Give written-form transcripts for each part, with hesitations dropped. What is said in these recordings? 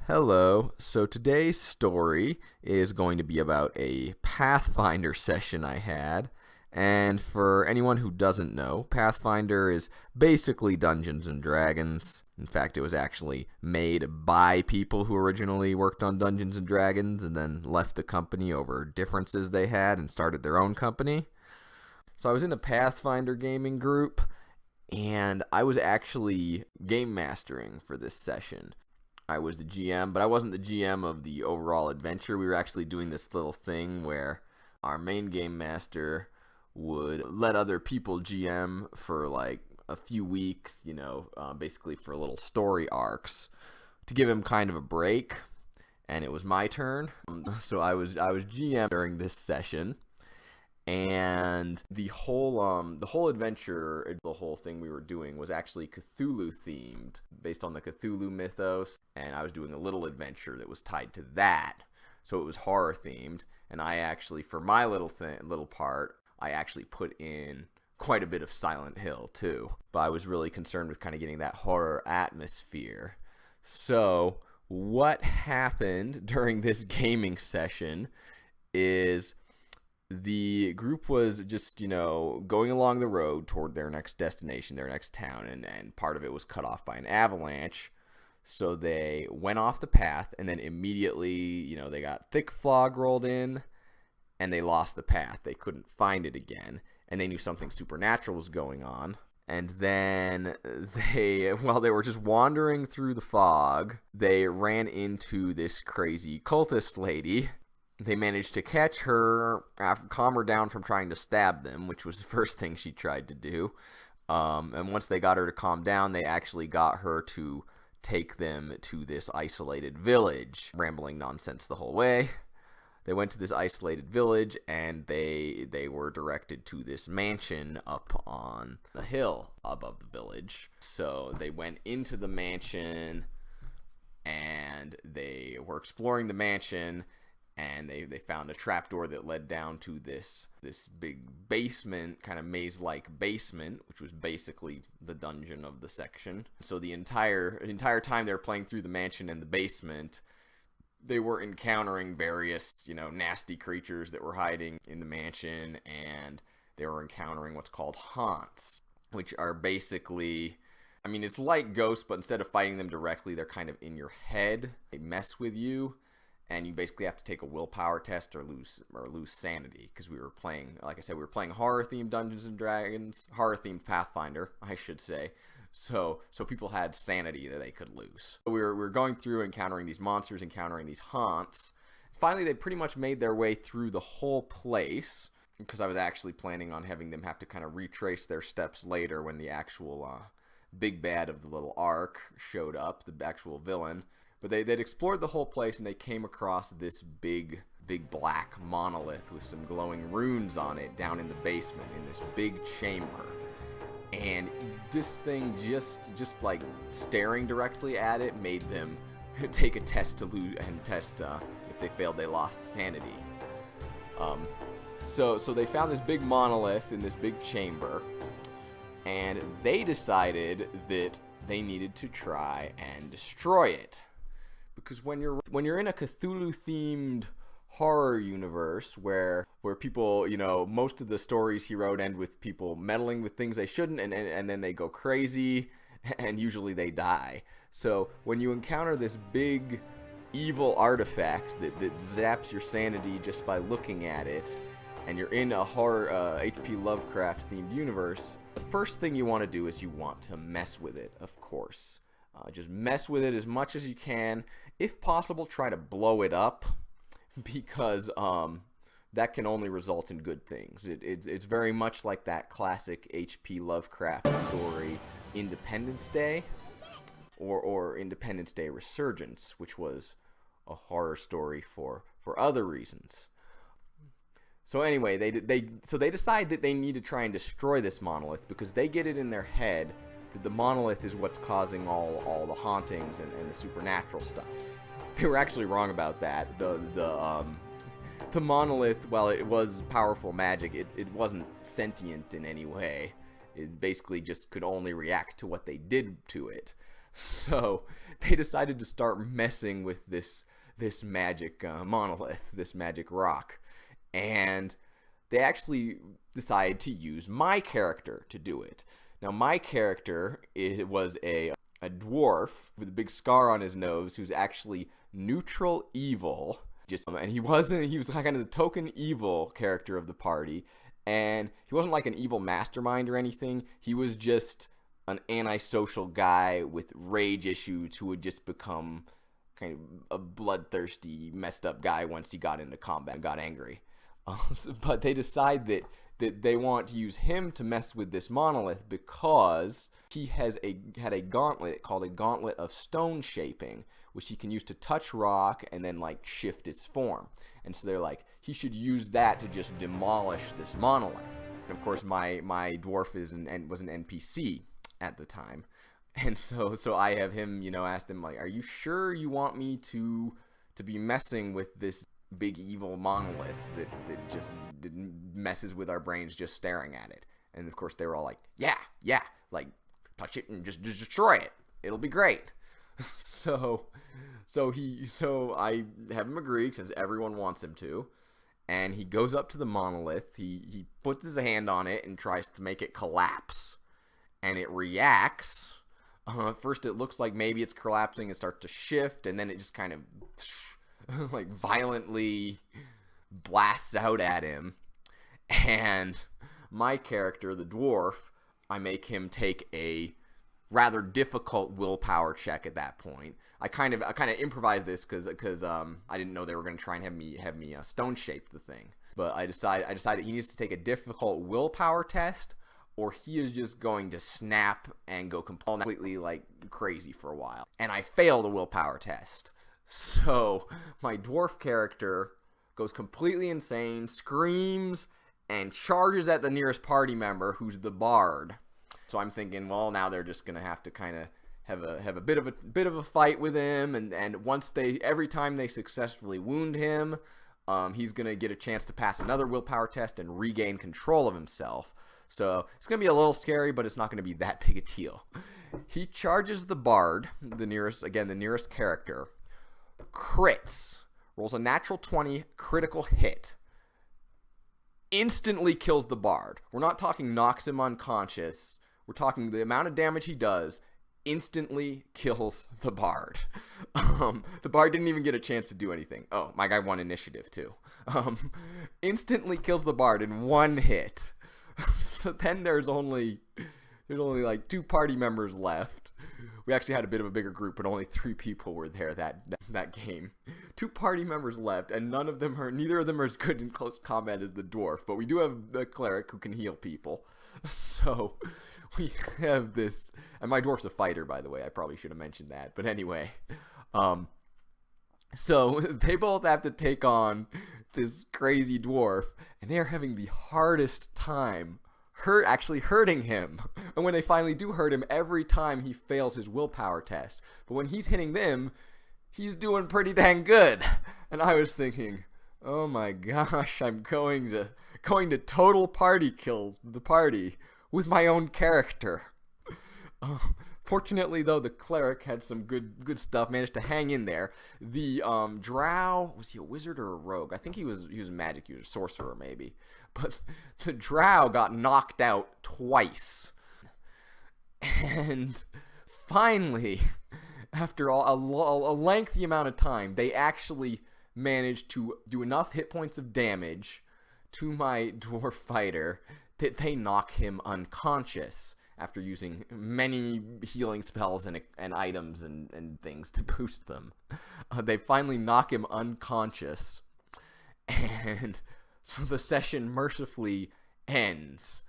Hello. So today's story is going to be about a Pathfinder session I had. And for anyone who doesn't know, Pathfinder is basically Dungeons and Dragons. In fact, it was actually made by people who originally worked on Dungeons and Dragons and then left the company over differences they had and started their own company. So I was in a Pathfinder gaming group, and I was actually game mastering for this session. I was the GM, but I wasn't the GM of the overall adventure. We were actually doing this little thing where our main game master would let other people GM for like a few weeks, basically for little story arcs to give him kind of a break. And it was my turn. So I was GM during this session. And the whole adventure, the whole thing we were doing was actually Cthulhu themed, based on the Cthulhu mythos, and I was doing a little adventure that was tied to that, so it was horror themed. And I actually, for my little part, I actually put in quite a bit of Silent Hill too, but I was really concerned with kind of getting that horror atmosphere. So what happened during this gaming session is the group was just, going along the road toward their next destination, their next town, and part of it was cut off by an avalanche. So they went off the path, and then immediately, they got thick fog rolled in, and they lost the path. They couldn't find it again, and they knew something supernatural was going on. And then while they were just wandering through the fog, they ran into this crazy cultist lady. They managed to catch her, calm her down from trying to stab them, which was the first thing she tried to do. And once they got her to calm down, they actually got her to take them to this isolated village, rambling nonsense the whole way. They went to this isolated village, and they were directed to this mansion up on the hill above the village. So they went into the mansion, and they were exploring the mansion, and they found a trapdoor that led down to this big basement, kind of maze-like basement, which was basically the dungeon of the section. So the entire time they were playing through the mansion and the basement, they were encountering various, nasty creatures that were hiding in the mansion, and they were encountering what's called haunts, which are basically, it's like ghosts, but instead of fighting them directly, they're kind of in your head. They mess with you. And you basically have to take a willpower test or lose sanity, because we were playing, like I said, we were playing horror-themed Dungeons and Dragons, horror-themed Pathfinder, I should say. So people had sanity that they could lose. So we were going through, encountering these monsters, encountering these haunts. Finally, they pretty much made their way through the whole place, because I was actually planning on having them have to kind of retrace their steps later when the actual big bad of the little arc showed up, the actual villain. But they'd explored the whole place, and they came across this big black monolith with some glowing runes on it down in the basement in this big chamber. And this thing, just like staring directly at it, made them take a test to lose, and test if they failed, they lost sanity. So they found this big monolith in this big chamber, and they decided that they needed to try and destroy it. Because when you're in a Cthulhu-themed horror universe where people, most of the stories he wrote end with people meddling with things they shouldn't, and then they go crazy, and usually they die. So when you encounter this big evil artifact that zaps your sanity just by looking at it, and you're in a horror H.P. Lovecraft-themed universe, the first thing you want to do is you want to mess with it, of course. Just mess with it as much as you can. If possible, try to blow it up, because that can only result in good things. It's very much like that classic H.P. Lovecraft story, Independence Day, or Independence Day Resurgence, which was a horror story for other reasons. So anyway, they decide that they need to try and destroy this monolith, because they get it in their head that the monolith is what's causing all the hauntings and the supernatural stuff. They were actually wrong about that. The monolith, while it was powerful magic, it wasn't sentient in any way. It basically just could only react to what they did to it. So they decided to start messing with this magic monolith, this magic rock, and they actually decided to use my character to do it. Now, my character was a dwarf with a big scar on his nose who's actually neutral evil. And he was kind of the token evil character of the party, and he wasn't like an evil mastermind or anything. He was just an antisocial guy with rage issues who would just become kind of a bloodthirsty, messed up guy once he got into combat and got angry. But they decide that they want to use him to mess with this monolith because he had a gauntlet called a Gauntlet of Stone Shaping, which he can use to touch rock and then like shift its form. And so they're like, he should use that to just demolish this monolith. And of course, my dwarf was an NPC at the time, and so I have him, asked him like, are you sure you want me to be messing with this big evil monolith that just messes with our brains just staring at it? And of course they were all like, yeah, like touch it and just destroy it, it'll be great. so I have him agree since everyone wants him to, and he goes up to the monolith, he puts his hand on it and tries to make it collapse, and it reacts. First it looks like maybe it's collapsing and starts to shift, and then it just kind of like violently blasts out at him. And my character, the dwarf, I make him take a rather difficult willpower check at that point. I kind of improvised this because I didn't know they were going to try and have me stone shape the thing. But I decided he needs to take a difficult willpower test, or he is just going to snap and go completely like crazy for a while. And I failed the willpower test. So my dwarf character goes completely insane, screams, and charges at the nearest party member, who's the bard. So I'm thinking, well, now they're just gonna have to kind of have a bit of a fight with him, and every time they successfully wound him, he's gonna get a chance to pass another willpower test and regain control of himself. So it's gonna be a little scary, but it's not gonna be that big a deal. He charges the bard, the nearest character, crits, rolls a natural 20 critical hit, instantly kills the bard. We're not talking knocks him unconscious. We're talking the amount of damage he does instantly kills the bard. The bard didn't even get a chance to do anything. Oh, my guy won initiative too. Instantly kills the bard in one hit. So then there's only like 2 party members left. We actually had a bit of a bigger group, but only 3 people were there that game. 2 party members left, and neither of them are as good in close combat as the dwarf, but we do have the cleric who can heal people. So we have this, and my dwarf's a fighter, by the way. I probably should have mentioned that, but anyway. So they both have to take on this crazy dwarf, and they're having the hardest time actually hurting him. And when they finally do hurt him, every time he fails his willpower test. But when he's hitting them, he's doing pretty dang good. And I was thinking, oh my gosh, I'm going to total party kill the party with my own character. Fortunately, though, the cleric had some good stuff, managed to hang in there. The drow, was he a wizard or a rogue? I think he was magic user, sorcerer maybe. But the drow got knocked out twice. And finally, after a lengthy amount of time, they actually managed to do enough hit points of damage to my dwarf fighter that they knock him unconscious after using many healing spells and items and things to boost them. They finally knock him unconscious, and so the session mercifully ends.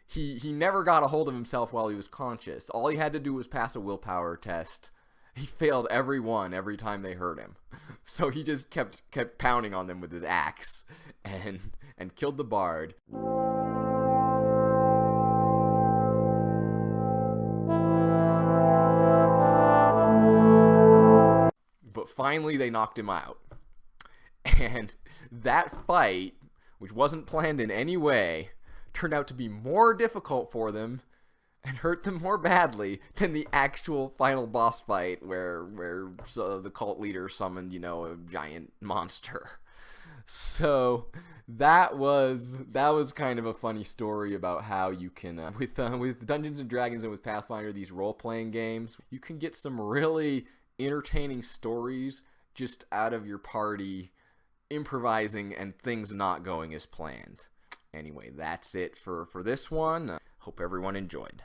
He never got a hold of himself while he was conscious. All he had to do was pass a willpower test. He failed every time they hurt him. So he just kept pounding on them with his axe and killed the bard. But finally they knocked him out. And that fight, which wasn't planned in any way, turned out to be more difficult for them and hurt them more badly than the actual final boss fight where the cult leader summoned, a giant monster. So that was kind of a funny story about how you can with Dungeons and Dragons and with Pathfinder, these role-playing games, you can get some really entertaining stories just out of your party improvising and things not going as planned. Anyway, that's it for this one. Hope everyone enjoyed.